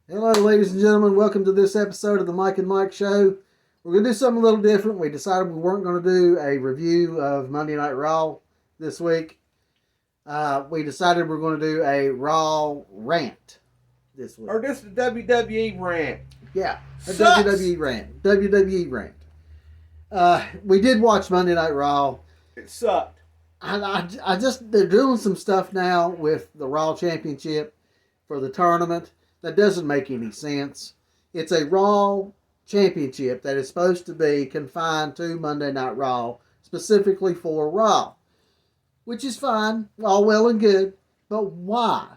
Hello, ladies and gentlemen. Welcome to this episode of the Mike and Mike Show. We're going to do something a little different. We decided we weren't going to do a review of Monday Night Raw this week. We decided we're going to do a Raw rant this week. Or just a WWE Rant. Yeah, a Sucks. WWE rant. WWE rant. We did watch Monday Night Raw. It sucked. They're doing some stuff now with the Raw Championship for the tournament that doesn't make any sense. It's a Raw Championship that is supposed to be confined to Monday Night Raw, specifically for Raw, which is fine, all well and good, but why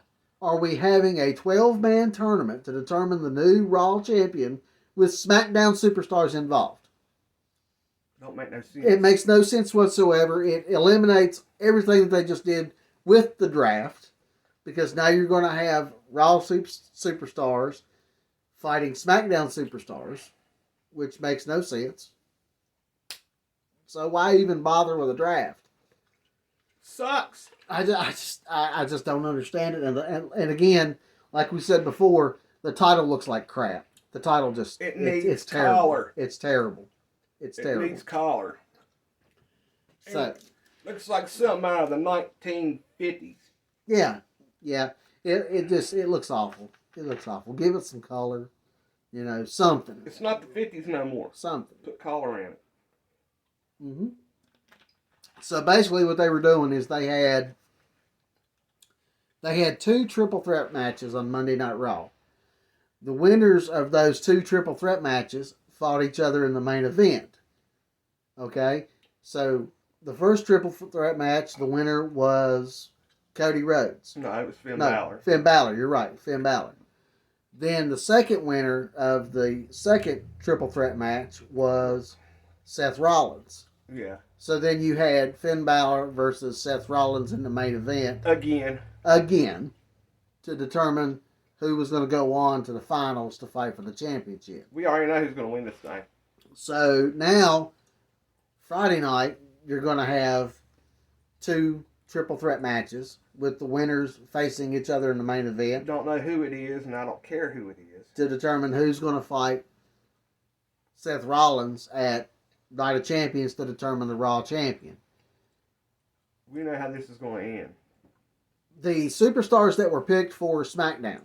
are we having a 12-man tournament to determine the new Raw champion with SmackDown superstars involved? Don't make no sense. It makes no sense whatsoever. It eliminates everything that they just did with the draft, because now you're going to have Raw superstars fighting SmackDown superstars, which makes no sense. So why even bother with a draft? Sucks. I just don't understand it. And again, like we said before, the title looks like crap. The title just it's terrible. Collar. It's terrible. It needs collar. So Looks like something out of the 1950s. yeah. It looks awful. It looks awful. Give it some color. Something. It's not the 50s no more. Something. Put collar in it. Mm-hmm. So basically what they were doing is they had two triple threat matches on Monday Night Raw. The winners of those two triple threat matches fought each other in the main event. Okay? So the first triple threat match, the winner was Cody Rhodes. No, it was Finn Balor. Finn Balor, you're right. Finn Balor. Then the second winner of the second triple threat match was Seth Rollins. Yeah. So then you had Finn Balor versus Seth Rollins in the main event. Again. To determine who was going to go on to the finals to fight for the championship. We already know who's going to win this thing. So now, Friday night, you're going to have two triple threat matches with the winners facing each other in the main event. Don't know who it is, and I don't care who it is. To determine who's going to fight Seth Rollins at Night of Champions to determine the Raw champion. We know how this is going to end. The superstars that were picked for SmackDown,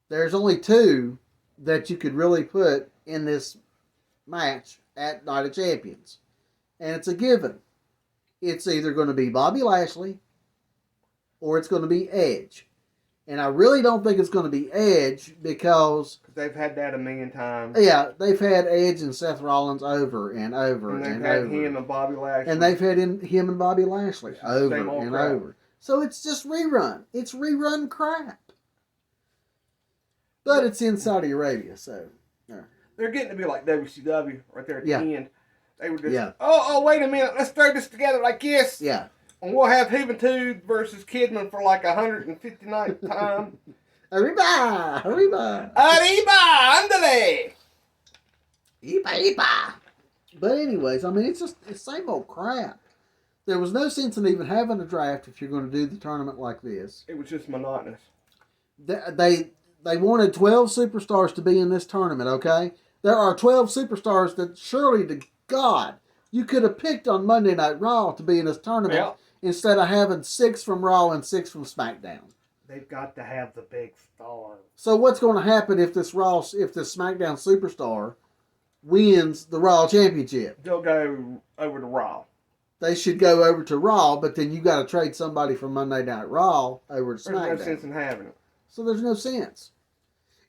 there's only two that you could really put in this match at Night of Champions. And it's a given. It's either going to be Bobby Lashley or it's going to be Edge. And I really don't think it's going to be Edge because they've had that a million times. Yeah, they've had Edge and Seth Rollins over and over and over. And they've had him and Bobby Lashley. And they've had him and Bobby Lashley over and crap. over. So it's just rerun. It's rerun crap. But it's in Saudi Arabia, so. Yeah. They're getting to be like WCW right there at the end. They were just, wait a minute, let's throw this together like this. Yeah. And we'll have Juventud versus Kidman for like 159th time. Arriba! Andale! Ipa! But anyways, I mean, it's same old crap. There was no sense in even having a draft if you're going to do the tournament like this. It was just monotonous. They wanted 12 superstars to be in this tournament, okay? There are 12 superstars that surely to God you could have picked on Monday Night Raw to be in this tournament instead of having 6 from Raw and 6 from SmackDown. They've got to have the big star. So what's going to happen if this SmackDown superstar wins the Raw Championship? They'll go over to Raw. They should go over to Raw, but then you got to trade somebody from Monday Night Raw over to SmackDown. There's no sense in having it. So there's no sense.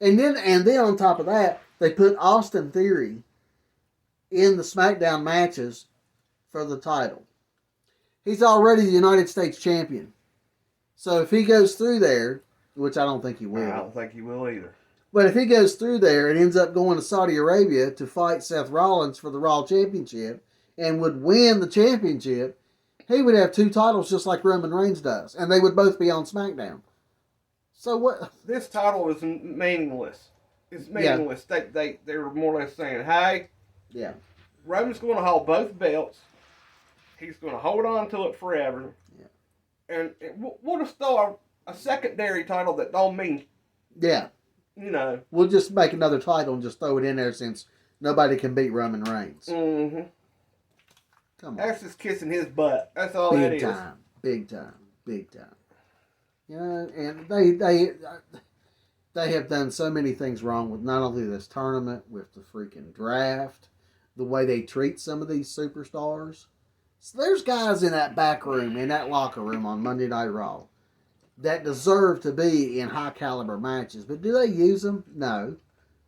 And then on top of that, they put Austin Theory in the SmackDown matches for the title. He's already the United States champion. So if he goes through there, which I don't think he will. I don't think he will either. But if he goes through there and ends up going to Saudi Arabia to fight Seth Rollins for the Raw Championship and would win the championship, he would have 2 titles just like Roman Reigns does. And they would both be on SmackDown. So what? This title is meaningless. It's meaningless. Yeah. They were more or less saying, hey, yeah, Roman's going to hold both belts. He's going to hold on to it forever. Yeah. And we'll just throw a secondary title that don't mean. Yeah. You know. We'll just make another title and just throw it in there since nobody can beat Roman Reigns. Mm-hmm. Come on. That's just kissing his butt. That's all big that is. Time. Big time. Big time. You know, and they have done so many things wrong with not only this tournament, with the freaking draft, the way they treat some of these superstars. So there's guys in that back room, in that locker room on Monday Night Raw that deserve to be in high caliber matches. But do they use them? No.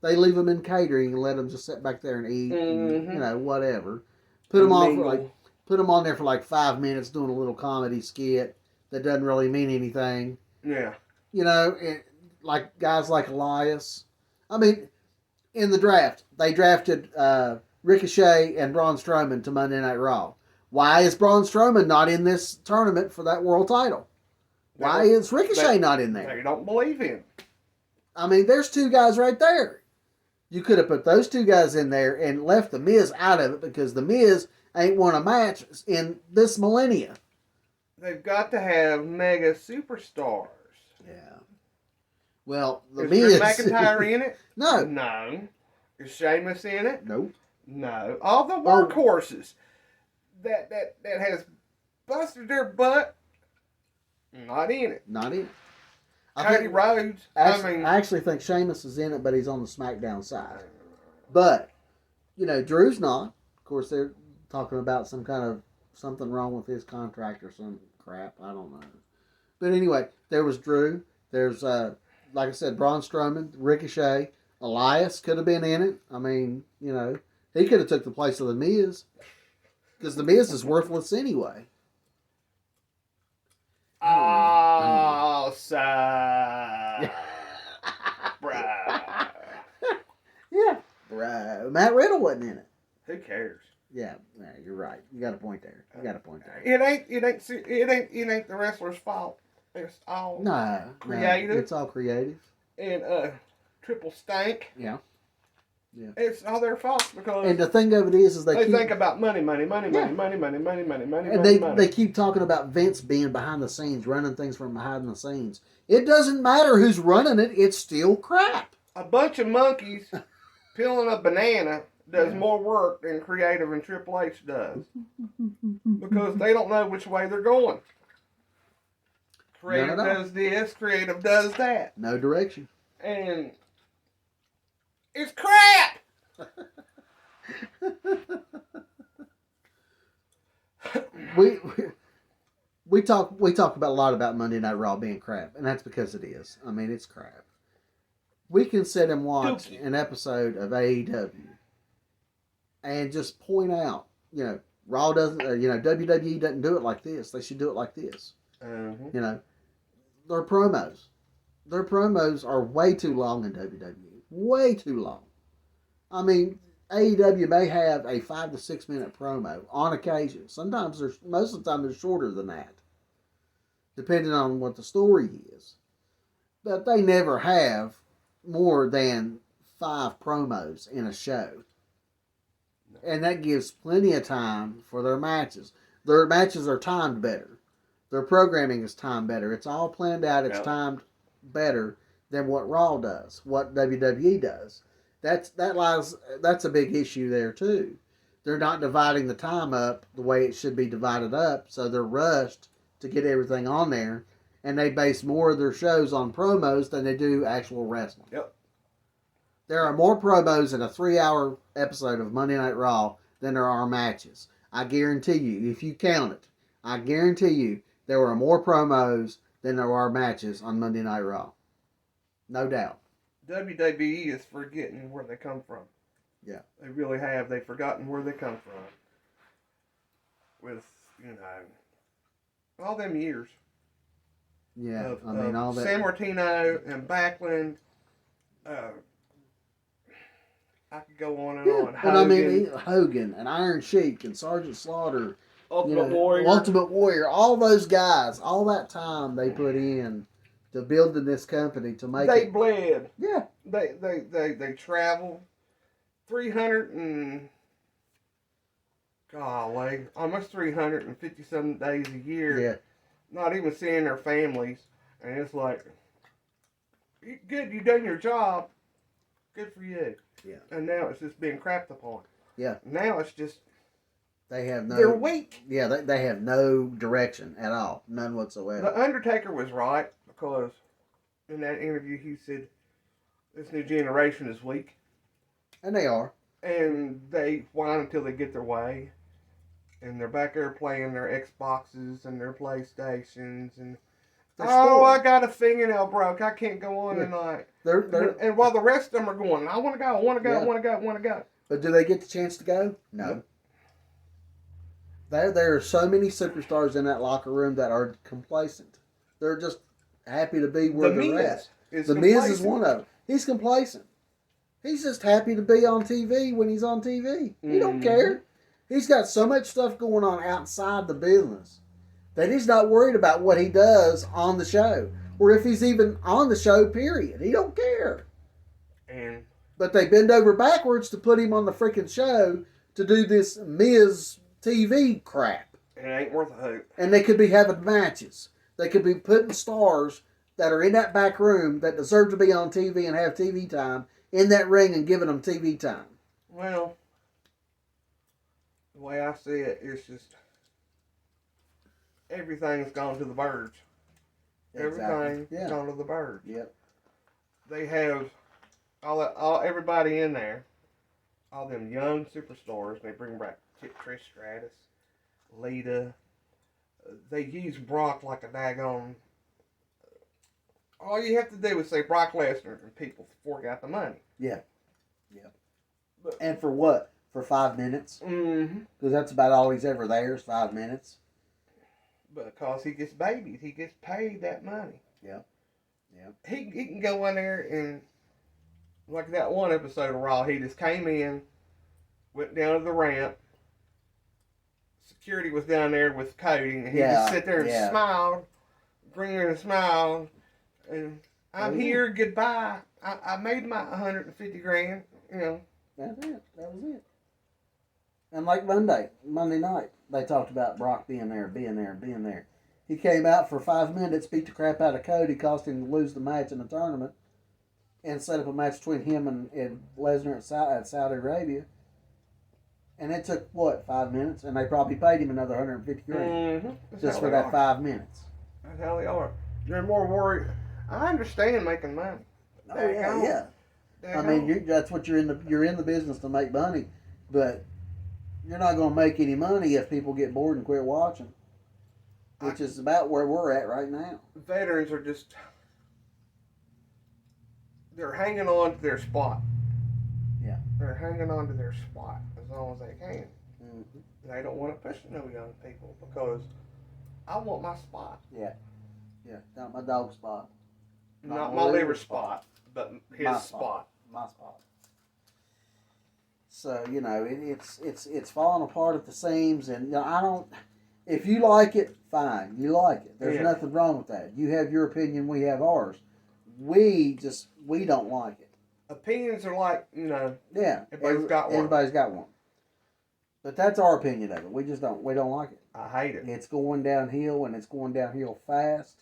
They leave them in catering and let them just sit back there and eat and, you know, whatever. Put them on there for like 5 minutes doing a little comedy skit that doesn't really mean anything. Yeah. You know, like guys like Elias. I mean, in the draft, they drafted Ricochet and Braun Strowman to Monday Night Raw. Why is Braun Strowman not in this tournament for that world title? Why is Ricochet not in there? They don't believe him. I mean, there's two guys right there. You could have put those two guys in there and left The Miz out of it because The Miz ain't won a match in this millennia. They've got to have mega superstars. Yeah. Well, The Is Miz... Drew McIntyre in it? No. No. Is Sheamus in it? Nope. No. All the workhorses that has busted their butt, not in it. Not in it. Cody Rhodes. I actually think Sheamus is in it, but he's on the SmackDown side. But, you know, Drew's not. Of course, they're talking about something wrong with his contract or some crap. I don't know. But anyway, there was Drew. There's, like I said, Braun Strowman, Ricochet. Elias could have been in it. I mean, you know, he could have took the place of The Miz. Because The Miz is worthless anyway. Oh, side. Bruh. Yeah. Bruh. Matt Riddle wasn't in it. Who cares? Yeah, you're right. You got a point there. It ain't the wrestler's fault. It's all creative. No, it's all creative. And triple stank. Yeah. It's all their fault because. And the thing of it is they think about money. And they keep talking about Vince being behind the scenes, running things from behind the scenes. It doesn't matter who's running it; it's still crap. A bunch of monkeys peeling a banana does more work than creative and Triple H does because they don't know which way they're going. Creative does this, creative does that. No direction. And it's crap. we talk about a lot about Monday Night Raw being crap, and that's because it is. I mean, it's crap. We can sit and watch an episode of AEW and just point out, you know, Raw doesn't, WWE doesn't do it like this. They should do it like this. Mm-hmm. You know, their promos are way too long in WWE. Way too long. I mean, AEW may have a 5 to 6 minute promo on occasion. Most of the time they're shorter than that, depending on what the story is. But they never have more than 5 promos in a show. And that gives plenty of time for their matches. Their matches are timed better. Their programming is timed better. It's all planned out. It's timed better than what Raw does, what WWE does. That's a big issue there too. They're not dividing the time up the way it should be divided up, so they're rushed to get everything on there, and they base more of their shows on promos than they do actual wrestling. Yep. There are more promos in a 3-hour episode of Monday Night Raw than there are matches. I guarantee you, if you count it, I guarantee you there were more promos than there are matches on Monday Night Raw. No doubt. WWE is forgetting where they come from. Yeah. They really have. They've forgotten where they come from. With, all them years. Yeah. All that. San Martino and Backlund. I could go on and on. Hogan. Hogan and Iron Sheik and Sergeant Slaughter. Ultimate Warrior. Ultimate Warrior. All those guys. All that time they put in to building this company to make They bled. Yeah. They traveled 300 and golly, almost 357 days a year. Yeah. Not even seeing their families. And it's like, good, you done your job. Good for you. Yeah. And now it's just being crapped upon. Yeah. Now it's just, They have they're no. weak. Yeah, they have no direction at all, none whatsoever. The Undertaker was right because in that interview he said this new generation is weak. And they are. And they whine until they get their way. And they're back there playing their Xboxes and their PlayStations and They're oh, spoiled. I got a fingernail broke. I can't go on tonight. And while the rest of them are going, I want to go, I want to go, I want to go, I want to go. But do they get the chance to go? No. There are so many superstars in that locker room that are complacent. They're just happy to be where they're at. The Miz is one of them. He's complacent. He's just happy to be on TV when he's on TV. He don't care. He's got so much stuff going on outside the business that he's not worried about what he does on the show. Or if he's even on the show, period. He don't care. But they bend over backwards to put him on the freaking show to do this Miz TV crap. It ain't worth a hoot. And they could be having matches. They could be putting stars that are in that back room that deserve to be on TV and have TV time in that ring and giving them TV time. Well, the way I see it, it's just everything's gone to the birds. Everything's gone to the birds. Yep. They have all everybody in there, all them young superstars. They bring back Trish Stratus, Lita. They use Brock like a daggone. All you have to do is say Brock Lesnar and people fork out the money. Yeah. Yeah. And for what? For 5 minutes? Mm-hmm. Because that's about all he's ever there is 5 minutes. Because he gets babied. He gets paid that money. Yeah. Yeah. He can go in there and, like that one episode of Raw, he just came in, went down to the ramp. Security was down there with Cody, and he just sit there and smiled, grin and smiled, and I'm here, goodbye. I made my 150 grand, you know. That's it. That was it. And like Monday night, they talked about Brock being there. He came out for 5 minutes, beat the crap out of Cody, caused him to lose the match in the tournament, and set up a match between him and Lesnar at Saudi Arabia. And it took, 5 minutes? And they probably paid him another 150 grand just for that 5 minutes. That's how they are. They're more worried. I understand making money. Oh, yeah. I mean, that's what you're in the business to make money, but you're not going to make any money if people get bored and quit watching, which is about where we're at right now. Veterans are just, they're hanging on to their spot. Yeah. They're hanging on to their spot as long as they can. Mm-hmm. They don't want to push no young people because I want my spot. Yeah. Yeah. Not my dog spot. Not my liver spot, but his spot. My spot. So, it's falling apart at the seams, and I don't. If you like it, fine. You like it. There's nothing wrong with that. You have your opinion. We have ours. We don't like it. Opinions are like, Yeah. Everybody's got one. Everybody's got one. But that's our opinion of it. We don't like it. I hate it. It's going downhill, and it's going downhill fast.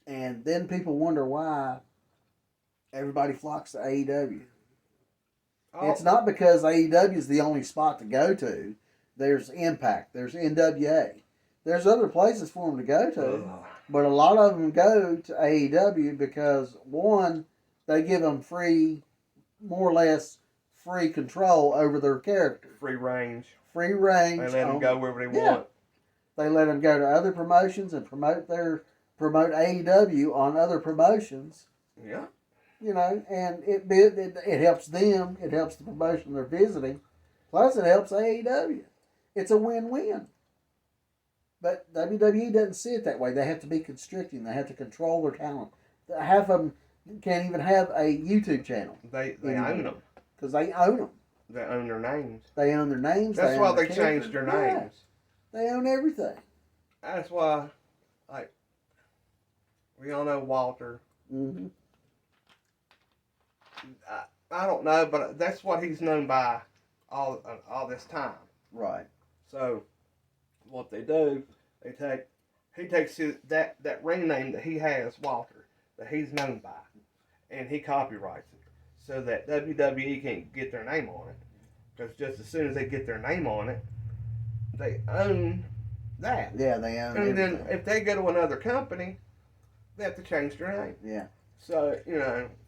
And then people wonder why everybody flocks to AEW. Oh. It's not because AEW is the only spot to go to. There's Impact. There's NWA. There's other places for them to go to. But a lot of them go to AEW because, one, they give them more or less free control over their character. Free range. Free range. They let them go wherever they want. They let them go to other promotions and promote AEW on other promotions. Yeah. And it helps them. It helps the promotion they're visiting. Plus, it helps AEW. It's a win-win. But WWE doesn't see it that way. They have to be constricting. They have to control their talent. Half of them can't even have a YouTube channel. They own them. Because they own them. They own their names. They own their names. That's why they changed their names. Yeah. They own everything. That's why, we all know Walter. Mm-hmm. I don't know, but that's what he's known by all this time. Right. So what they do, he takes that ring name that he has, Walter, that he's known by, and he copyrights it so that WWE can't get their name on it. Because just as soon as they get their name on it, they own that. Yeah, they own And everything. then if they go to another company, they have to change their name. Yeah. So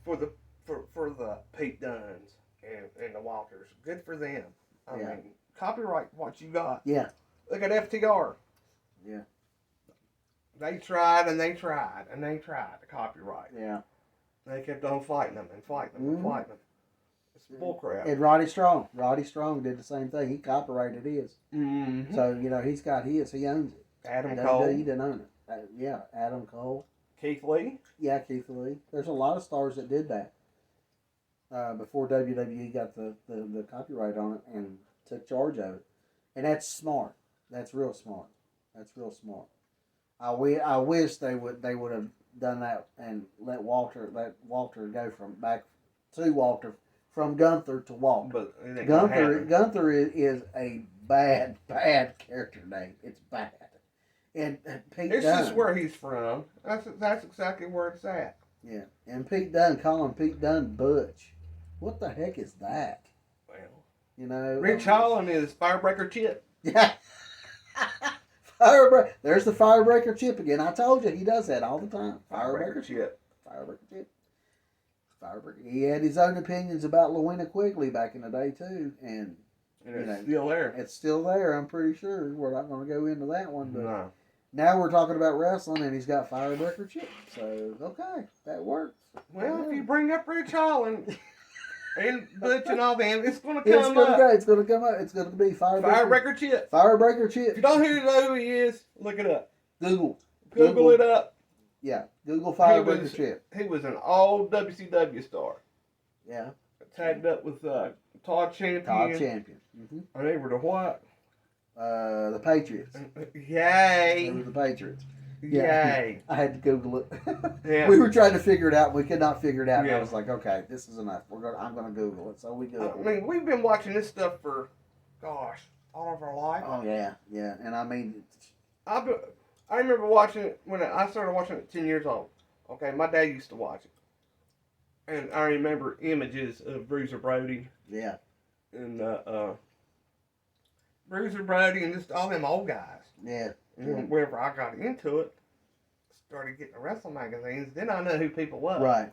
for the Pete Dunnes and the Walters, good for them. I mean, copyright what you got. Yeah. Look at FTR. Yeah. They tried and they tried and they tried to copyright. Yeah. They kept on fighting them and fighting them and fighting them. It's bullcrap. And Roddy Strong did the same thing. He copyrighted his. Mm-hmm. So, he's got his. He owns it. Adam Cole. WWE didn't own it. Yeah, Adam Cole. Keith Lee. Yeah, Keith Lee. There's a lot of stars that did that before WWE got the copyright on it and took charge of it. And that's smart. That's real smart. That's real smart. I wish they would have done that and let Walter go from Gunther to Walter. But it ain't gonna happen. Gunther is a bad character name. It's bad. And Pete It's Dunne. just where he's from. That's exactly where it's at. Yeah. And Pete Dunne, calling Pete Dunne Butch. What the heck is that? Well, Rich Holland is Firebreaker Chip. Yeah. There's the Firebreaker Chip again. I told you he does that all the time. Firebreaker Chip. Firebreaker Chip. Firebreaker. He had his own opinions about Lowena Quigley back in the day too, and it's still there. It's still there. I'm pretty sure. We're not going to go into that one, but no. Now we're talking about wrestling, and he's got Firebreaker Chip. So okay, that works. Well, if you bring up Rich Holland and Butch and all them, it's going to come up. It's going to come up. It's going to be Firebreaker Chip. Firebreaker Chip. If you don't know who he is, look it up. Google it up. Yeah, Google Firebreaker Chip. He was an old WCW star. Yeah. Tagged up with Todd Champion. Mm-hmm. And they were the what? The Patriots. Yay. They were the Patriots. Yeah. Yay. I had to Google it. Yeah. We were trying to figure it out. And we could not figure it out. Yeah. And I was like, okay, this is enough. I'm going to Google it. So we do it. I mean, we've been watching this stuff for, gosh, all of our life. Oh, yeah. Yeah. And I mean... I remember watching it when I started watching it 10 years old. Okay, my dad used to watch it. And I remember images of Bruiser Brody. Yeah. And Bruiser Brody and just all them old guys. Yeah. And whenever I got into it, started getting the wrestling magazines, then I know who people was. Right.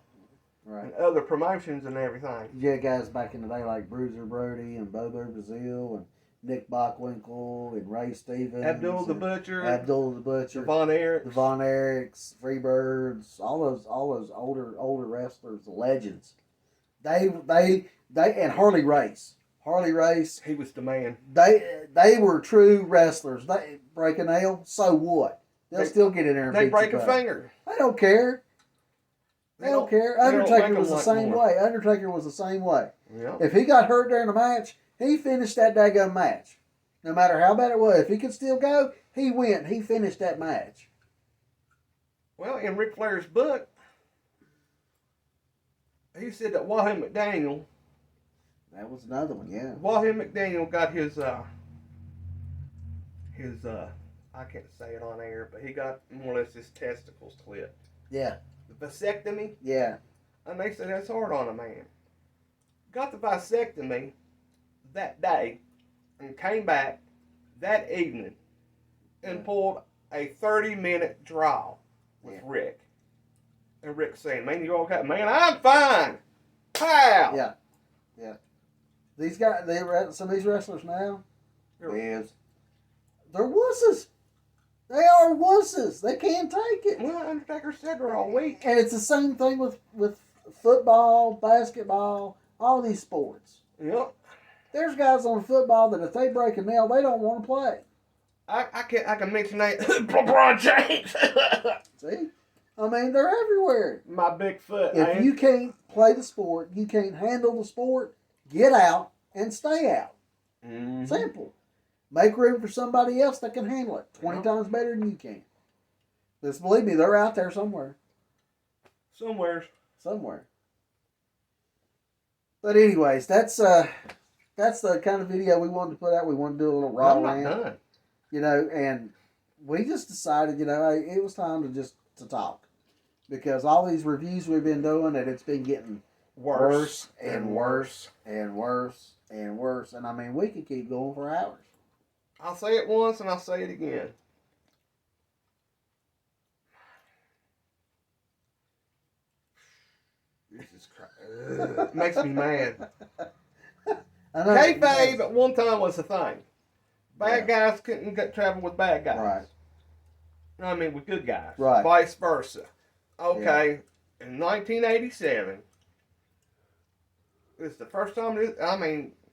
And other promotions and everything. You had guys back in the day like Bruiser Brody and Bobo Brazil and Nick Bockwinkel and Ray Stevens. Abdul the Butcher. Devon Ericks, Freebirds, all those older wrestlers, the legends. They and Harley Race. He was the man. They were true wrestlers. They break a nail, so what? They'll still get in there and they beat break you a up. finger. They don't care. They don't care. Undertaker was the same way. Undertaker was the same way. Yeah. If he got hurt during the match, he finished that daggone match. No matter how bad it was. If he could still go, he went. He finished that match. Well, in Ric Flair's book, he said that Wahoo McDaniel... That was another one, yeah. Wahoo McDaniel got his I can't say it on air, but he got more or less his testicles clipped. Yeah. The vasectomy? Yeah. And they said that's hard on a man. Got the vasectomy that day and came back that evening and pulled a 30-minute draw with Rick. And Rick saying, "Man, you okay?" "Man, I'm fine." Pow! Yeah. Yeah. These guys, some of these wrestlers now, they're wusses. They are wusses. They can't take it. Well, Undertaker said they're all weak. And it's the same thing with football, basketball, all these sports. Yep. There's guys on football that if they break a nail, they don't want to play. I can mention that LeBron James. See? I mean, they're everywhere. My big foot. If you can't play the sport, you can't handle the sport, get out and stay out. Mm-hmm. Simple. Make room for somebody else that can handle it 20 times better than you can. Just believe me, they're out there somewhere. Somewhere. But anyways, that's that's the kind of video we wanted to put out. We wanted to do a little raw I'm not rant, done. you know, and we just decided, hey, it was time to talk because all these reviews we've been doing, that it's been getting worse and worse and worse and worse. And I mean, we could keep going for hours. I'll say it once and I'll say it again. This is it makes me mad. Kayfabe at one time was a thing. Bad guys couldn't travel with bad guys. Right. I mean, with good guys. Right. Vice versa. Okay. Yeah. In 1987, it's the first time,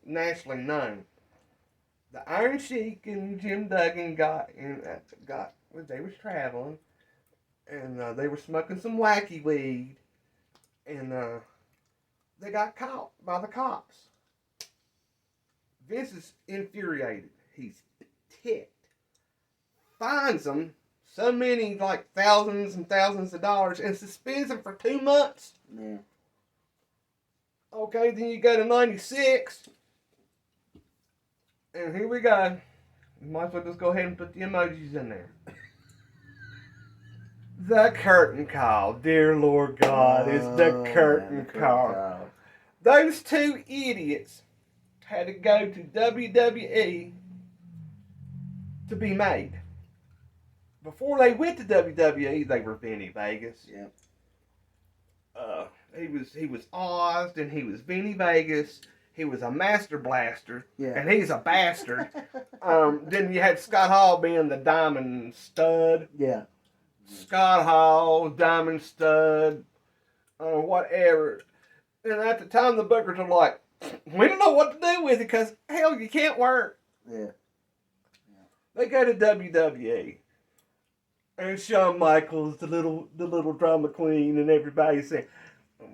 nationally known. The Iron Sheik and Jim Duggan they was traveling, and they were smoking some wacky weed, and they got caught by the cops. Vince is infuriated. He's ticked. Fines them so many, like thousands and thousands of dollars, and suspends them for 2 months. Yeah. Okay, then you go to 96. And here we go. You might as well just go ahead and put the emojis in there. The curtain call. Dear Lord God, it's the curtain call. Those two idiots had to go to WWE to be made. Before they went to WWE, they were Vinny Vegas. Yeah. He was Oz, and he was Vinny Vegas. He was a master blaster, and he's a bastard. Then you had Scott Hall being the diamond stud. Yeah. Scott Hall, diamond stud, whatever. And at the time, the bookers are like, we don't know what to do with it because, hell, you can't work. Yeah. They go to WWE. And Shawn Michaels, the little drama queen, and everybody saying,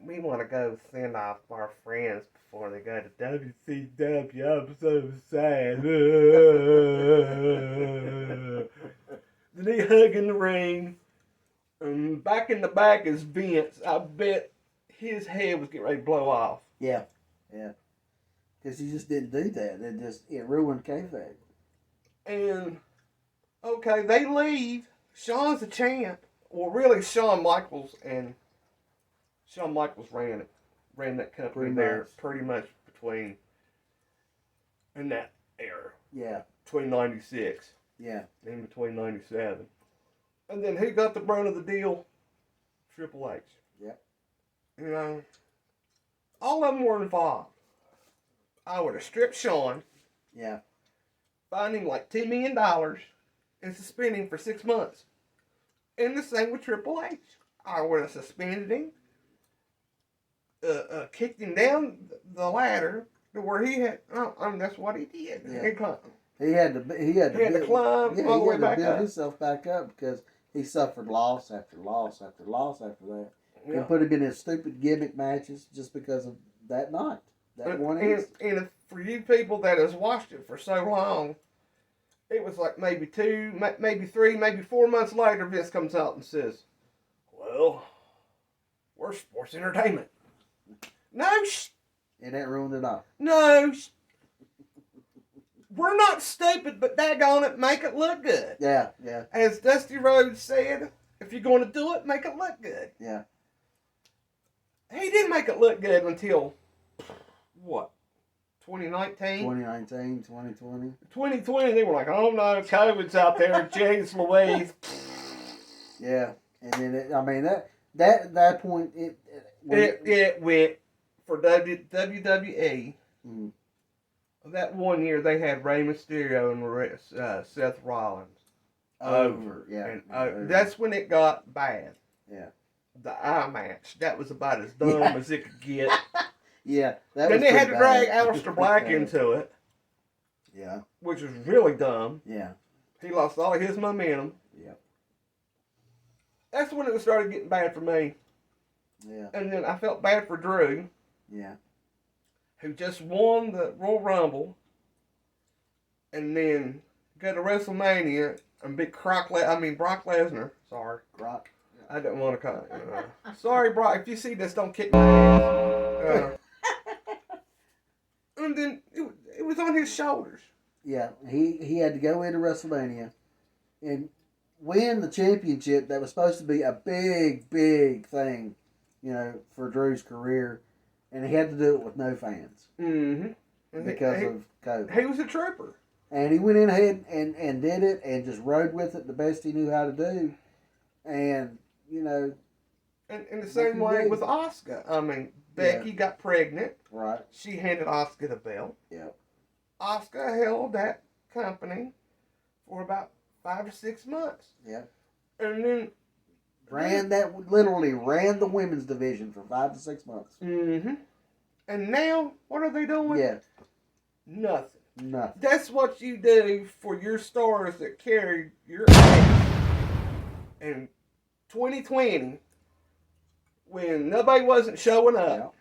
we want to go send off our friends before they go to WCW. I'm so sad. Then he hug in the ring. And back in the back is Vince. I bet his head was getting ready to blow off. Yeah. Yeah. Because he just didn't do that. It ruined kayfabe. And, okay, they leave. Shawn's the champ. Well, really, Shawn Michaels ran that company pretty much in that era. Yeah. Between 96. Yeah. In between 97. And then who got the brunt of the deal? Triple H. Yep. You know, all of them were involved. I would have stripped Shawn. Yeah. Fined him like $2 million and suspend him for 6 months. And the same with Triple H. I would have suspended him, kicked him down the ladder to where he had. That's what he did. Yeah. He had to climb all the way back up. Build himself back up because he suffered loss after loss after loss after that. Yeah. And put him in his stupid gimmick matches just because of that night. And for you people that has watched it for so long, it was like maybe 2, maybe 3, maybe 4 months later, Vince comes out and says, well, we're sports entertainment. No, and that ruined it all. No, we're not stupid, but daggone it, make it look good. Yeah, yeah. As Dusty Rhodes said, if you're going to do it, make it look good. Yeah. He didn't make it look good until, what, 2019? 2019, 2020. 2020, they were like, oh no, COVID's out there in James Louise. Yeah, and then that point, it went for WWE. Mm. That 1 year they had Rey Mysterio and Seth Rollins over. Yeah, and that's when it got bad. Yeah. The eye match, that was about as dumb as it could get. Yeah. Then they had to drag Aleister Black into it. Yeah. Which was really dumb. Yeah. He lost all of his momentum. Yeah. That's when it started getting bad for me. Yeah. And then I felt bad for Drew. Yeah. Who just won the Royal Rumble. And then go to WrestleMania and beat Brock Lesnar. Sorry. Brock. I didn't want to call it. Sorry, Brock. If you see this, don't kick my ass. And then was on his shoulders. Yeah, he had to go into WrestleMania and win the championship that was supposed to be a big, big thing, for Drew's career, and he had to do it with no fans because of COVID. He was a trooper. And he went in ahead and did it and just rode with it the best he knew how to do. And, And in the same way with Asuka. I mean, Becky got pregnant. Right. She handed Asuka the belt. Yep. Asuka held that company for about 5 or 6 months. Yep. And then literally ran the women's division for 5 to 6 months. Mm-hmm. And now, what are they doing? Yeah. Nothing. Nothing. That's what you do for your stars that carry your name. In 2020, when nobody wasn't showing up,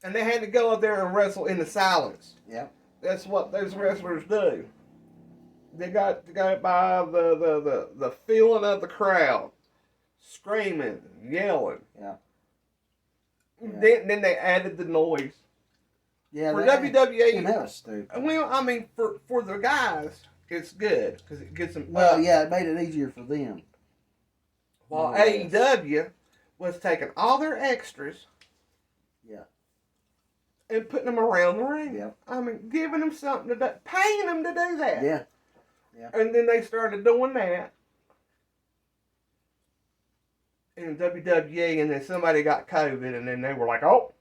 and they had to go out there and wrestle in the silence. Yep. That's what those wrestlers do. They got to go by the feeling of the crowd, screaming, yelling. Yeah. Then they added the noise. Yeah. For WWE, and that was stupid. Well, I mean, for the guys, it's good because it gets them. Well, yeah, it made it easier for them. While AEW was taking all their extras. Yeah. And putting them around the ring. Yeah. I mean, giving them something to do, paying them to do that. Yeah. Yeah. And then they started doing that in WWE, and then somebody got COVID, and then they were like, "Oh,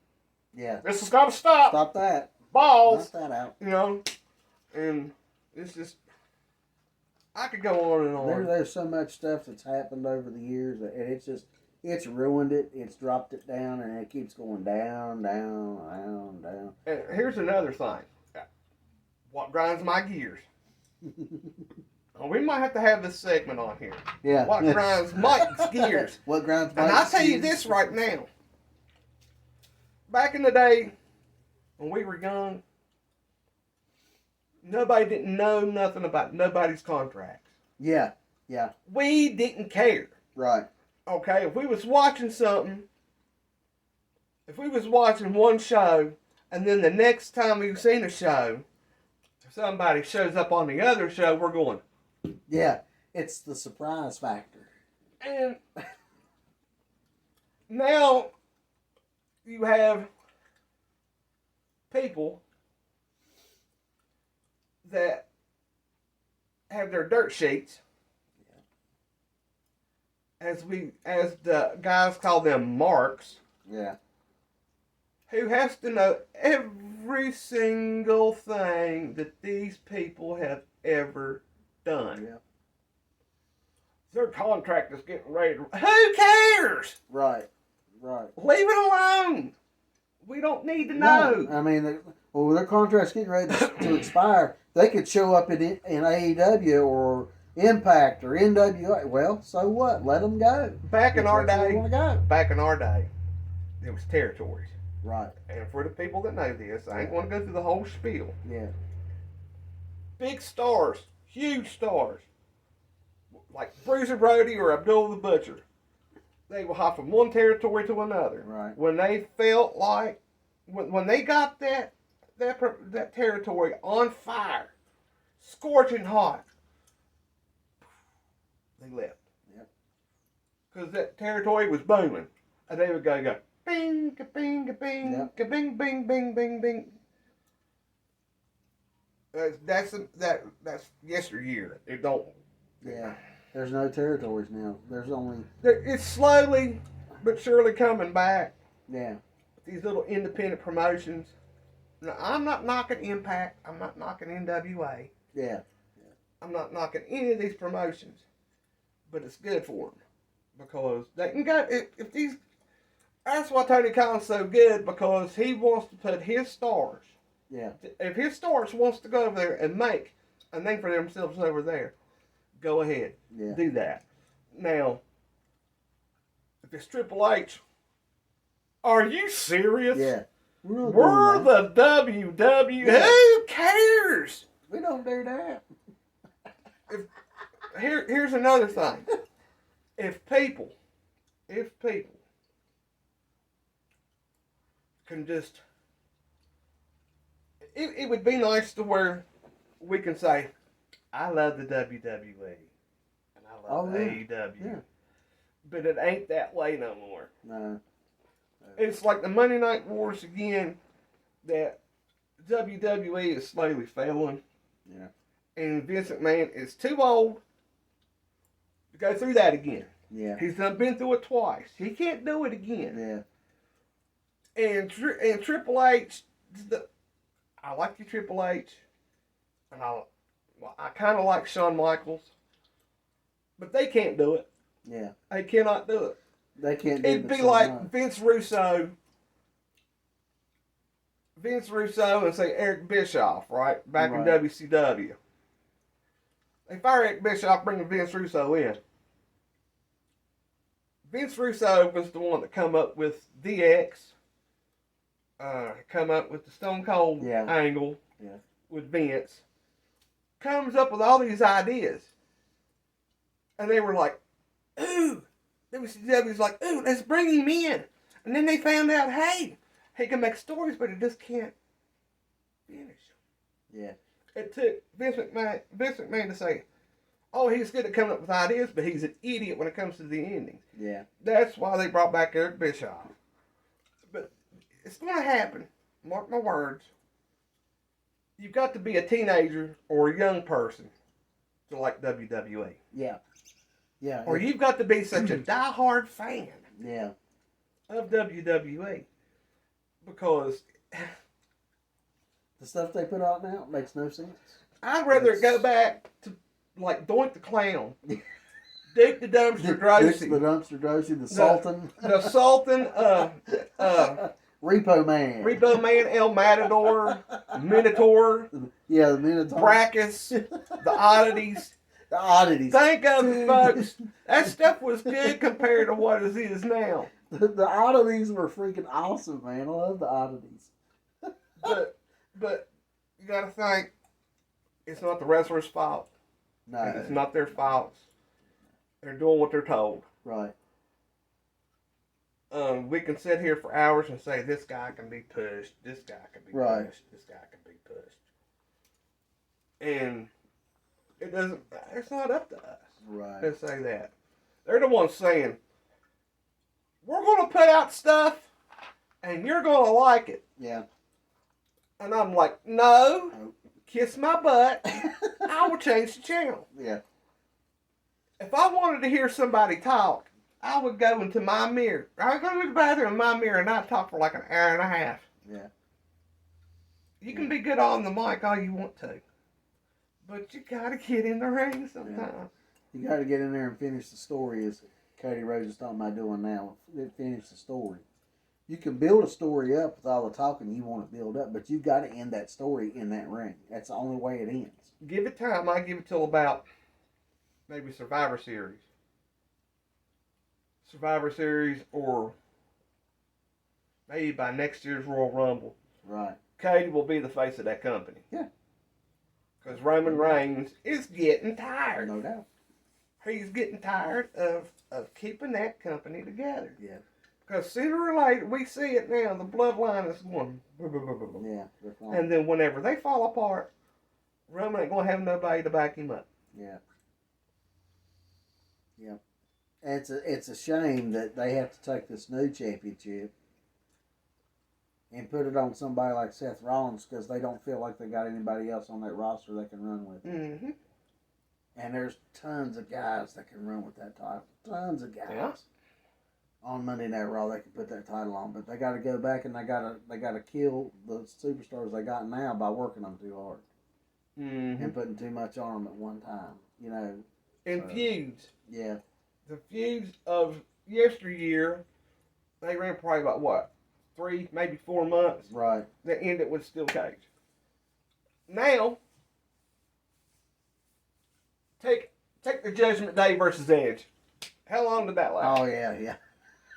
yeah, this has got to stop. Stop that. Balls. Knock that out." And it's just, I could go on and on. There's so much stuff that's happened over the years, and it's ruined it. It's dropped it down, and it keeps going down, down, down, down. And here's another thing. What grinds my gears? We might have to have this segment on here. Yeah. What grinds Mike's gears? What grinds Mike's gears? And I'll tell you gears? this right now. Back in the day, when we were young, nobody didn't know nothing about nobody's contracts. Yeah. Yeah. We didn't care. Right. Okay, if we was watching something, if we was watching one show, and then the next time we've seen a show, somebody shows up on the other show, we're going. Yeah, it's the surprise factor. And now you have people that have their dirt sheets, as the guys call them marks. Yeah. Who has to know every single thing that these people have ever done. Yeah. Their contract is getting ready to... Who cares? Right. Right. Leave it alone. We don't need to know. No, I mean, their contract's getting ready to expire. They could show up in AEW or Impact or NWA. Well, so what? Let them go. Back in our day, it was territories. Right. And for the people that know this, I ain't going to go through the whole spiel. Yeah. Big stars, huge stars, like Bruiser Brody or Abdullah the Butcher, they will hop from one territory to another. Right. When they felt like, when they got that territory on fire, scorching hot, they left. Yep. Because that territory was booming, and they would go. Bing, ka-bing, ka-bing, Yep. ka-bing, bing, bing, bing, bing. That's yesteryear. It don't. Yeah. There's no territories now. There's only. It's slowly but surely coming back. Yeah. These little independent promotions. Now, I'm not knocking Impact. I'm not knocking NWA. Yeah. I'm not knocking any of these promotions. But it's good for them. Because they can go. If these. That's why Tony Khan's so good, because he wants to put his stars. Yeah. If his stars wants to go over there and make a name for themselves over there, go ahead. Yeah. Do that. Now, if it's Triple H, are you serious? Yeah. We're the WWE. Yeah. Who cares? We don't do that. Here's another thing. If people can just, it would be nice to where we can say, I love the WWE and I love AEW. Yeah. But it ain't that way no more. No. It's like the Monday Night Wars again, that WWE is slowly failing. Yeah. And Vince McMahon is too old to go through that again. Yeah. He's done been through it twice. He can't do it again. Yeah. And Triple H, I like your Triple H, and I kind of like Shawn Michaels, but they can't do it. Yeah. They cannot do it. They can't do it. It'd be like Vince Russo and say Eric Bischoff, right? Back in WCW. They fire Eric Bischoff, bringing Vince Russo in. Vince Russo was the one that come up with DX, come up with the Stone Cold angle with Vince. Comes up with all these ideas. And they were like, ooh, WCW's like, ooh, let's bring him in. And then they found out, hey, he can make stories, but he just can't finish them. Yeah. It took Vince McMahon to say, oh, he's good at coming up with ideas, but he's an idiot when it comes to the endings. Yeah. That's why they brought back Eric Bischoff. But it's going to happen. Mark my words. You've got to be a teenager or a young person to like WWE. Yeah. Yeah. Or you've got to be such a diehard fan of WWE. Because the stuff they put out now makes no sense. I'd rather go back to like Doink the Clown, Dick the Dumpster Drosy, the Sultan, the Sultan, Repo Man, El Matador, Minotaur, the Minotaur, Brachus, the Oddities. The Oddities. Think of it, folks. That stuff was good compared to what it is now. The Oddities were freaking awesome, man. I love the Oddities. But you gotta think, it's not the wrestler's fault. No. It's not their fault. They're doing what they're told. Right. We can sit here for hours and say, this guy can be pushed, this guy can be pushed, this guy can be pushed. And it's not up to us to say that. They're the ones saying, we're going to put out stuff and you're going to like it. Yeah. And I'm like, no, kiss my butt. I will change the channel. Yeah. If I wanted to hear somebody talk, I would go into my mirror. I would go to the bathroom in my mirror and I'd talk for like an hour and a half. Yeah. You can be good on the mic all you want to. But you got to get in the ring sometimes. Yeah. You got to get in there and finish the story, as Cody Rhodes is talking about doing now. Finish the story. You can build a story up with all the talking you want to build up, but you've got to end that story in that ring. That's the only way it ends. Give it time. I give it till about maybe Survivor Series. Or maybe by next year's Royal Rumble. Right. Cody will be the face of that company. Yeah. Because Roman Reigns is getting tired. No doubt. He's getting tired of keeping that company together. Yeah. Because sooner or later, we see it now, the bloodline is going. Yeah. And then whenever they fall apart, Roman ain't going to have nobody to back him up. Yeah. Yeah. It's a shame that they have to take this new championship and put it on somebody like Seth Rollins because they don't feel like they got anybody else on that roster they can run with. Mm-hmm. And there's tons of guys that can run with that title. Tons of guys. Yeah. On Monday Night Raw, they can put that title on, but they got to go back and they got to kill the superstars they got now by working them too hard and putting too much on them at one time. You know. And feuds. Yeah. The feuds of yesteryear, they ran probably about what, 3, maybe 4 months. Right. That ended with Steel Cage. Now, take the Judgment Day versus Edge. How long did that last? Oh yeah.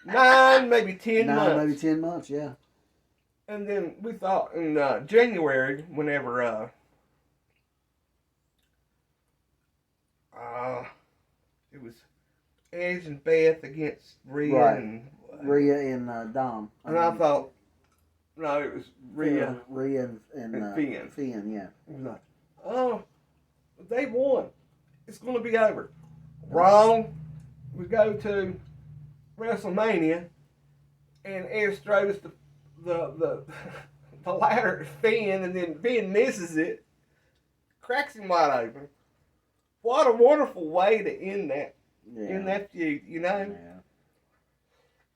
9, maybe 10 months. 9, maybe 10 months, yeah. And then we thought in January, whenever it was Edge and Beth against Rhea and Rhea and Dom. And I thought, No, it was Rhea. Rhea and Finn. Finn, yeah. He was like, oh, they won. It's going to be over. Wrong. We go to WrestleMania, and Edge throws the the ladder at Finn, and then Finn misses it, cracks him wide open. What a wonderful way to end that. Yeah. In that feud, you know.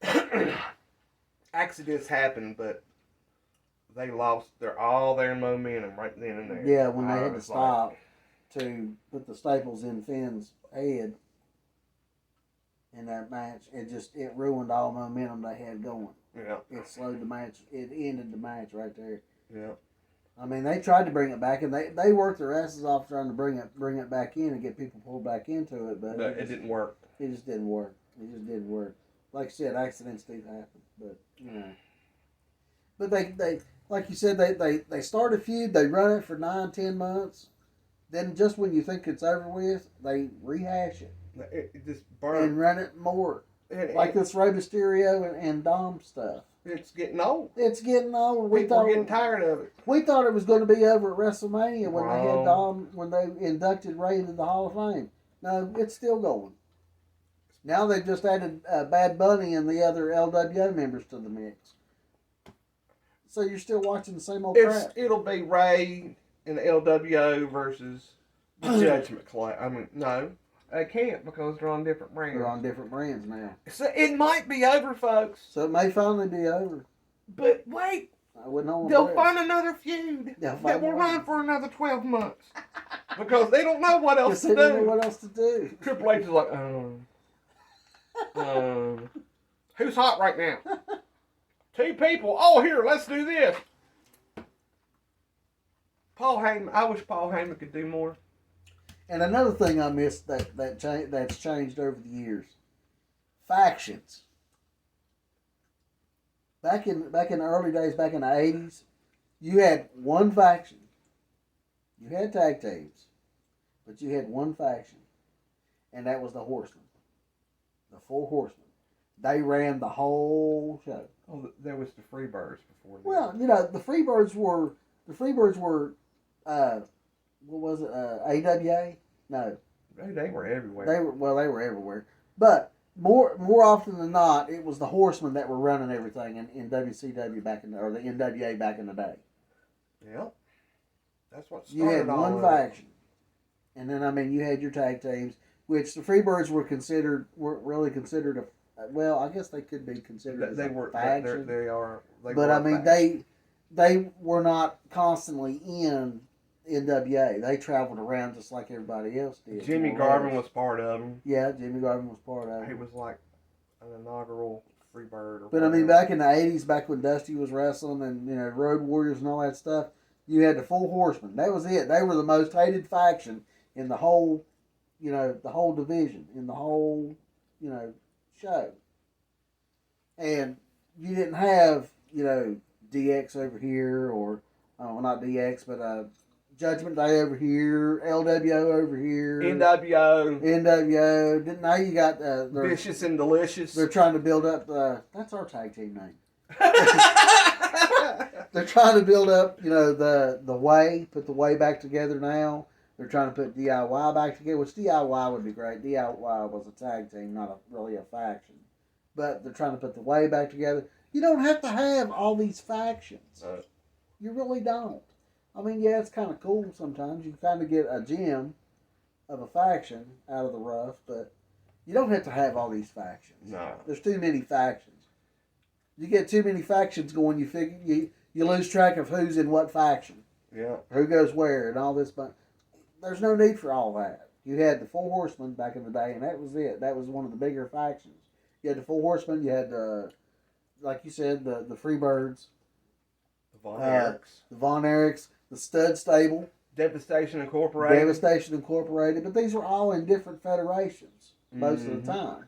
Yeah. Accidents happen, but they lost all their momentum right then and there. Yeah, when they had to stop to put the staples in Finn's head in that match, it ruined all momentum they had going. Yeah. It slowed the match. It ended the match right there. Yeah. I mean, they tried to bring it back, and they worked their asses off trying to bring it back in and get people pulled back into it, but it didn't work. It just didn't work. It just didn't work. Like I said, accidents do happen, but you know. But they like you said, they start a feud, they run it for 9-10 months, then just when you think it's over with, they rehash it. It just burns. And run it more. Like this Rey Mysterio and Dom stuff. It's getting old. It's getting old. People are getting tired of it. We thought it was going to be over at WrestleMania when Wrong. they had Dom, when they inducted Rey into the Hall of Fame. No, it's still going. Now they've just added Bad Bunny and the other LWO members to the mix. So you're still watching the same old crap. It'll be Rey and the LWO versus the Judgment Class. I mean, no, they can't because they're on different brands. They're on different brands now. So it might be over, folks. So it may finally be over. But wait, I wouldn't know. they'll find another feud that will run for another 12 months because they don't know what else to do. They don't know what else to do. Triple H is like, who's hot right now? 2 people. Oh, here, let's do this. Paul Heyman. I wish Paul Heyman could do more. And another thing I missed that's changed over the years: factions. Back in the early days, back in the 80s, you had one faction. You had tag teams, but you had one faction, and that was the Horsemen, the 4 Horsemen. They ran the whole show. Oh, there was the Freebirds before that. Well, you know, the Freebirds were, what was it, AWA? No. They were everywhere. They were everywhere. But more often than not, it was the Horsemen that were running everything in WCW or the NWA back in the day. Yeah. That's what started You had all one faction. And then, I mean, you had your tag teams, which the Freebirds weren't really considered a, well, I guess they could be considered they as were a faction. But I mean, they were not constantly in NWA. They traveled around just like everybody else did. Jimmy Garvin was part of them. Yeah, Jimmy Garvin was part of it. He was like an inaugural Freebird. But I mean, back in the 80s, back when Dusty was wrestling and, you know, Road Warriors and all that stuff, you had the 4 Horsemen. That was it. They were the most hated faction in the whole, you know, the whole division, in the whole, you know, show. And you didn't have, you know, DX over here or, well, not DX, but Judgment Day over here, LWO over here, NWO. Now you got Vicious and Delicious. They're trying to build up. That's our tag team name. They're trying to build up, you know, the Way. Put the Way back together now. They're trying to put DIY back together, which DIY would be great. DIY was a tag team, not really a faction. But they're trying to put the Way back together. You don't have to have all these factions. You really don't. I mean, yeah, it's kind of cool sometimes. You kind of get a gem of a faction out of the rough, but you don't have to have all these factions. No. There's too many factions. You get too many factions going, you lose track of who's in what faction. Yeah. Who goes where and all this, but there's no need for all that. You had the 4 Horsemen back in the day, and that was it. That was one of the bigger factions. You had the 4 Horsemen, you had, like you said, the Freebirds. The Von Erichs. The Von Erichs. The Stud Stable. Devastation Incorporated. But these were all in different federations most of the time.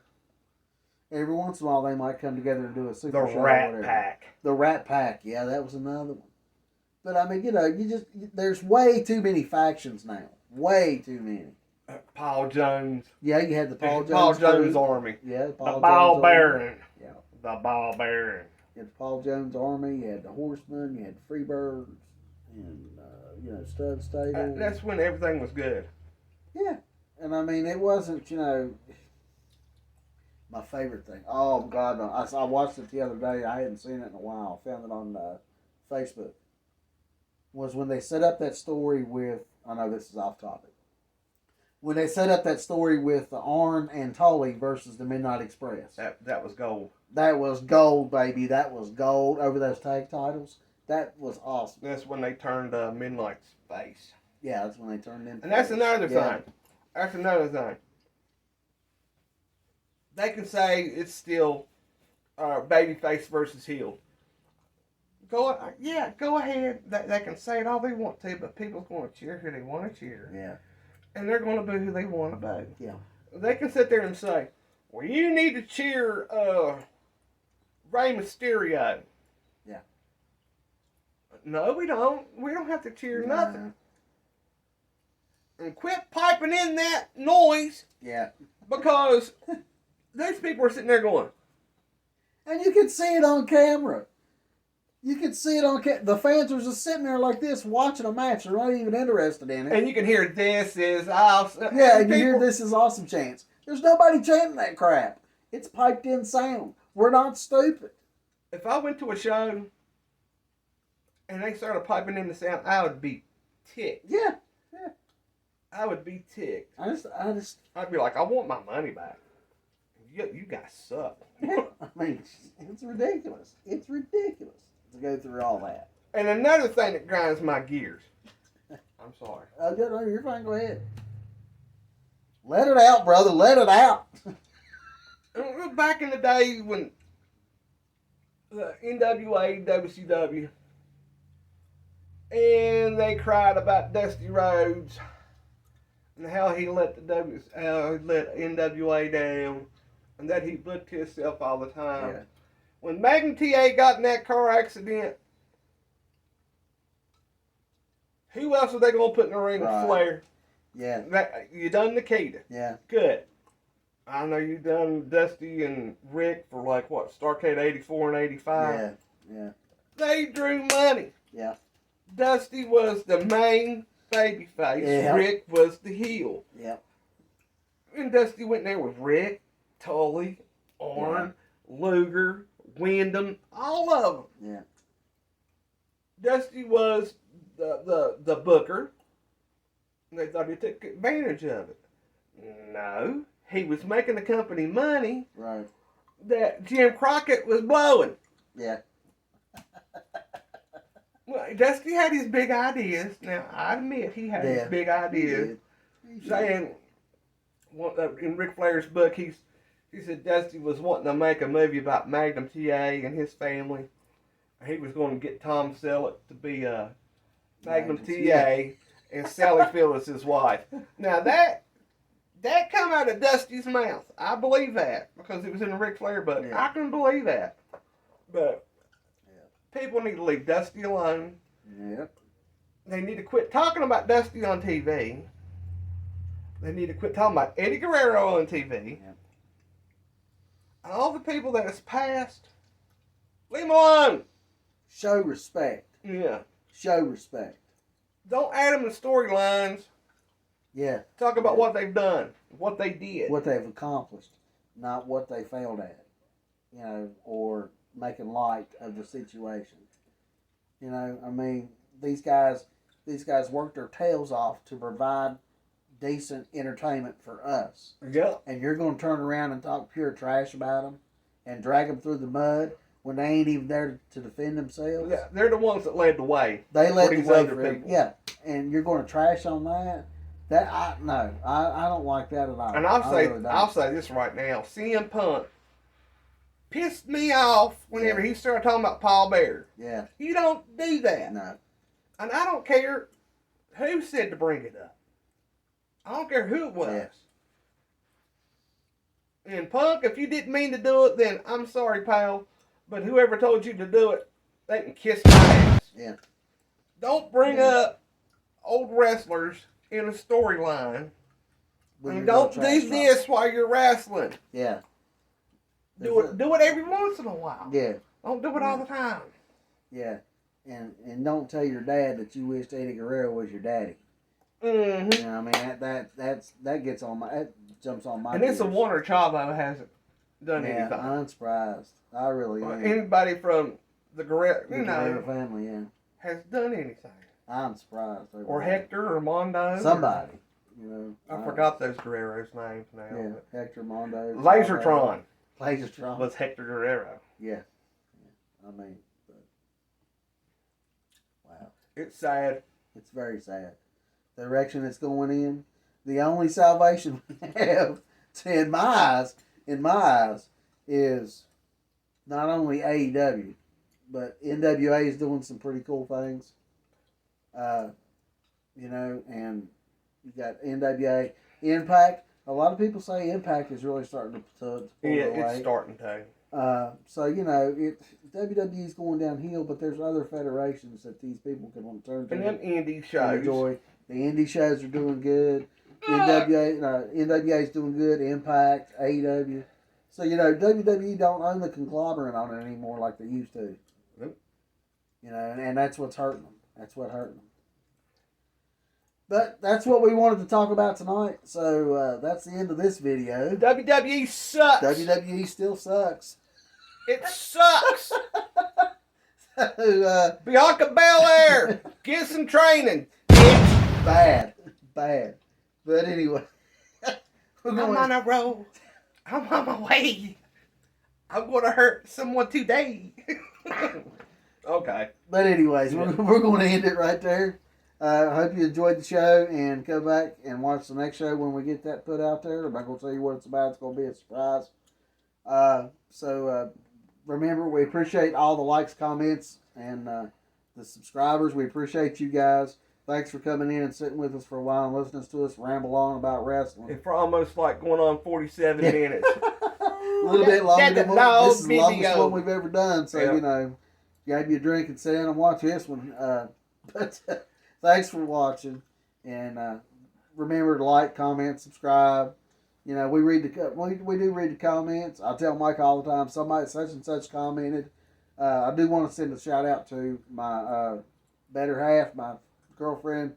Every once in a while, they might come together and do a super show. The Rat Pack. The Rat Pack, yeah, that was another one. But I mean, you know, there's way too many factions now. Way too many. Paul Jones. Yeah, you had the Paul Jones Army. Yeah, The Ball Baron. Yeah. The Ball Baron. You had the Paul Jones Army, you had the Horsemen, you had the Freebirds, and Stud Stable. That's when everything was good. Yeah, and I mean it wasn't my favorite thing. Oh God, no. I watched it the other day. I hadn't seen it in a while. Found it on Facebook. Was when they set up that story with. I know this is off topic. When they set up that story with Arn and Tully versus the Midnight Express. That was gold. That was gold, baby. That was gold over those tag titles. That was awesome. That's when they turned Midnight's face. Yeah, that's when they turned in. And that's another thing. That's another thing. They can say it's still babyface versus heel. Go ahead. They can say it all they want to, but people's going to cheer who they want to cheer. Yeah. And they're going to boo who they want to boo. Yeah. They can sit there and say, well, you need to cheer Rey Mysterio. Yeah. No, we don't. We don't have to cheer nothing. And quit piping in that noise. Yeah. Because those people are sitting there going. And you can see it on camera. You can see it on camera. The fans are just sitting there like this watching a match. They're not even interested in it. And you can hear this is awesome. Yeah, and you hear this is awesome chants. There's nobody chanting that crap. It's piped in sound. We're not stupid. If I went to a show and they started piping in the sound, I would be ticked. Yeah. I would be ticked. I'd be like, I want my money back. You guys suck. Yeah, I mean, it's ridiculous. It's ridiculous to go through all that. And another thing that grinds my gears. I'm sorry. No, you're fine. Go ahead. Let it out, brother. Let it out. Back in the day when the NWA, WCW, and they cried about Dusty Rhodes and how he let NWA down and that he booked himself all the time. Yeah. When Magnum TA got in that car accident, who else are they going to put in the ring with Flair? Yeah. You done Nikita. Yeah. Good. I know you done Dusty and Rick for Starrcade 84 and 85. Yeah. They drew money. Yeah. Dusty was the main babyface. Yeah. Rick was the heel. Yeah. And Dusty went there with Rick, Tully, Arn, Luger, Wyndham, all of them. Yeah. Dusty was the booker. And they thought he took advantage of it. No. He was making the company money that Jim Crockett was blowing. Yeah. Well, Dusty had his big ideas. Now, I admit he had his big ideas. Saying, in Ric Flair's book, he said Dusty was wanting to make a movie about Magnum TA and his family. He was going to get Tom Selleck to be Magnum TA and Sally Phillips his wife. Now, that come out of Dusty's mouth. I believe that because it was in the Ric Flair book. Yeah. I can believe that. But people need to leave Dusty alone. Yep. They need to quit talking about Dusty on TV. They need to quit talking about Eddie Guerrero on TV. Yep. And all the people that has passed, leave them alone. Show respect. Yeah. Show respect. Don't add them to storylines. Yeah. Talk about what they've done, what they did. What they've accomplished, not what they failed at. Or making light of the situation. I mean, these guys work their tails off to provide decent entertainment for us. Yeah. And you're going to turn around and talk pure trash about them and drag them through the mud when they ain't even there to defend themselves. Yeah, they're the ones that led the way. They led the these way other for people. Yeah, and you're going to trash on that. I don't like that at all. And I'll say this right now: CM Punk pissed me off whenever he started talking about Paul Bearer. Yeah. You don't do that. No. And I don't care who said to bring it up. I don't care who it was. Yeah. And Punk, if you didn't mean to do it, then I'm sorry, pal. But whoever told you to do it, they can kiss my ass. Yeah. Don't bring up old wrestlers in a storyline. And don't do this while you're wrestling. Yeah. Do it every once in a while. Yeah. Don't do it all the time. Yeah, and don't tell your dad that you wished Eddie Guerrero was your daddy. Mm-hmm. You know, what I mean that gets on that jumps on my. And it's a gears. wonder Chavo hasn't done Yeah, anything. I'm surprised. I really Or am. anybody from the Guerrero, The Guerrero family, yeah. has done anything. I'm surprised. Or Hector or Mondo. Somebody. You know. I forgot those Guerreros' names now. Yeah, Hector Mondo. Lasertron Lasertron was Hector Guerrero. Yeah. I mean, but, wow. It's sad. It's very sad. The direction it's going in. The only salvation we have, in my eyes, is not only AEW, but NWA is doing some pretty cool things. You know, and you got NWA, Impact. A lot of people say Impact is really starting to pull away. It's starting to. So you know, WWE is going downhill, but there's other federations that these people can turn to. And them indie shows. Enjoy. The indie shows are doing good. NWA is doing good. Impact, AEW. So you know, WWE don't own the conglomerate on it anymore like they used to. Nope. You know, and that's what's hurting them. That's what hurting them. But that's what we wanted to talk about tonight. So that's the end of this video. WWE sucks. WWE still sucks. It sucks. So, Bianca Belair, get some training. bad. But anyway, I'm on a roll. I'm on my way. I'm going to hurt someone today. Okay. But anyways, we're going to end it right there. I hope you enjoyed the show and come back and watch the next show when we get that put out there. I'm not going to tell you what it's about. It's going to be a surprise. So remember, we appreciate all the likes, comments, and the subscribers. We appreciate you guys. Thanks for coming in and sitting with us for a while and listening to us ramble on about wrestling. It's almost like going on 47 minutes. A little bit longer than this is the longest one we've ever done. So, you know, grab you a drink and sit down and watch this one. But thanks for watching. And remember to like, comment, subscribe. You know, we do read the comments. I tell Mike all the time, somebody such and such commented. I do want to send a shout out to my better half, my girlfriend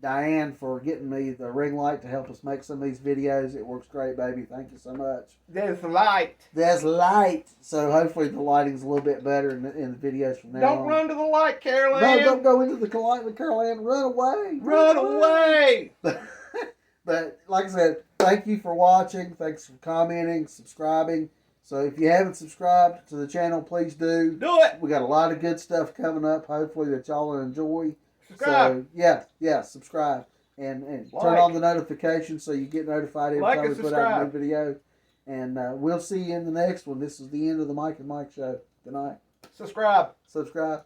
Diane, for getting me the ring light to help us make some of these videos. It works great, baby. Thank you so much. There's light. There's light. So hopefully the lighting's a little bit better in the videos from now on. Don't run to the light, Carol Ann. No, don't go into the light with Carol Ann. Run away. Run away. But like I said, thank you for watching. Thanks for commenting, subscribing. So if you haven't subscribed to the channel, please do. Do it. We got a lot of good stuff coming up, hopefully that y'all will enjoy. Subscribe. So yeah, subscribe. And turn on the notifications so you get notified every time we put out a new video. And we'll see you in the next one. This is the end of the Mike and Mike show. Good night. Subscribe. Subscribe.